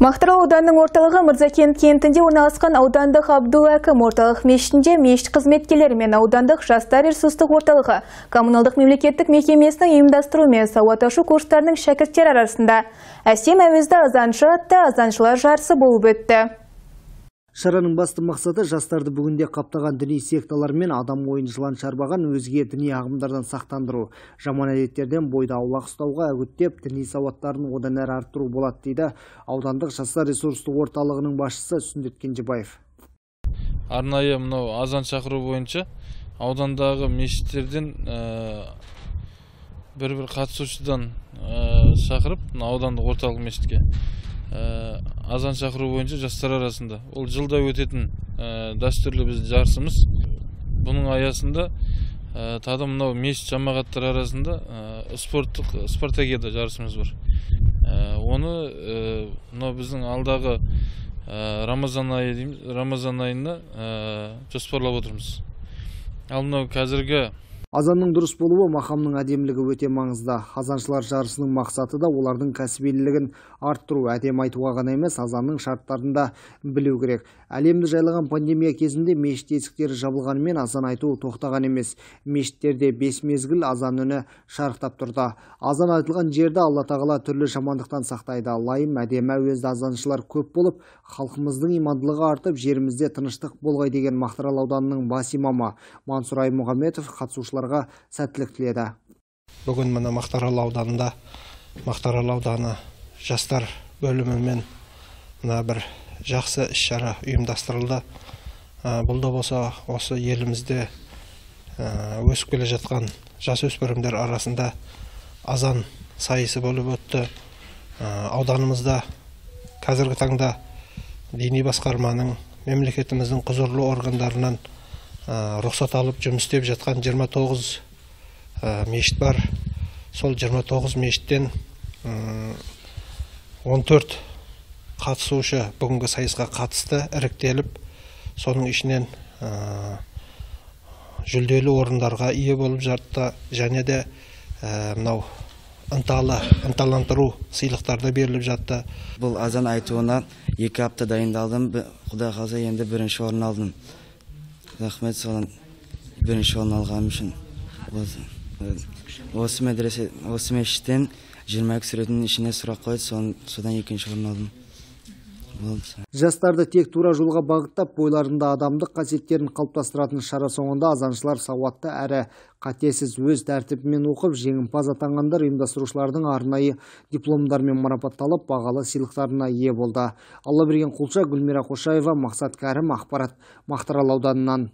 Мақтарал ауданының орталығы Мырзакент кентінде орналасқан аудандық Абдулла Әкім орталық мешітінде мешіт қызметкерлері мен аудандық жастар ресурстық орталығы коммуналдық мемлекеттік мекемесінің ұйымдастыруымен сауат ашу курстарының шәкірттері арасында әсем әуезді азаншы атты азаншылар жарысы болып өтті. Шараның басты мақсаты жастарды бүгінде қаптаған діни секталар мен адам ойын жылан шарбаған өзге діни ағымдардан сақтандыру, жаман әдеттерден бойды аулақ ұстауға үгіттеп, діни сауаттарын одан әрі арттыру болады дейді аудандық жастар ресурстық орталығының басшысы Сүндет Кенжебаев. Арнайы мынау азан шақыру бойынша аудандағы мешіттерден бір қатысушыдан шақырып, аудандық орталық мешітке азан шақыру бойынша жастар арасында. Ол жылда өтетін дәстүрлі біз жарысымыз. Бұның аясында тағы мынау мешіт жамағаттар арасында спорттық спартакиада жарысымыз бар. Оны мынау біздің алдағы Рамазан айына жоспарлап отырмыз. Ал мынау қазіргі Азанның дұрыс болуы мақамның әдемілігі өте маңызды. Азаншылар жарысының мақсаты да олардың кәсібилігін арттыру, әдем айтуға ғана емес, азанның шарттарында білу керек. Әлемді жайлаған пандемия кезінде мешіт есіктері жабылғанымен азан айту тоқтаған емес. Мешіттерде 5 мезгіл азан үні шарықтап тұрды. Азан айтылған жерді Алла тағала түрлі жамандықтан сақтайды. Лайым әдемі әуезді азаншылар көп болып, халқымыздың имандылығы артып, жерімізде тыныштық болғай деген Мақтарал ауданының бас имамы Мансур Аймұхамбетов қатысушыларға сәттілік тіледі. Бүгін мына Мақтарал ауданында, Мақтарал ауданы жастар бөлімімен мына бір жақсы іс-шара ұйымдастырылды. Бұл да болса осы елімізде өсіп келе жатқан жасөспірімдер арасында азан сайысы болып өтті. Ауданымызда қазіргі таңда діни басқарманың, мемлекетіміздің құзырлы органдарынан рұқсат алып жұмыс істеп жатқан 29 мешіт бар. Сол 29 мешіттен 14 қатысушы бүгінгі сайысқа қатысты, іріктеліп, соның ішінен жүлделі орындарға ие болып жатты, және де мынау ынталандыру сыйлықтарды беріліп жатты. Бұл азан айтуына 2 апта дайындалдым, Құдай қаласа енді бірінші орын алдым. Рахмет соған бірінші орын алғаным үшін. Осы мешіттен 22 суреттің ішіне сұрақ қойды, содан 2-ші орын алдым. Жастарды тек тура жолға бағыттап, бойларында адамдық қасиеттерін қалыптастыратын шара соңында азаншылар сауатты әрі қатесіз өз тәртібімен оқып, жеңімпаз атанғандар ұйымдастырушылардың арнайы дипломдармен марапатталып, бағалы сыйлықтарына ие болды. Алла берген құлша, Гүлмира Қошаева, Мақсат Кәрім, ақпарат Мақтарал ауданынан.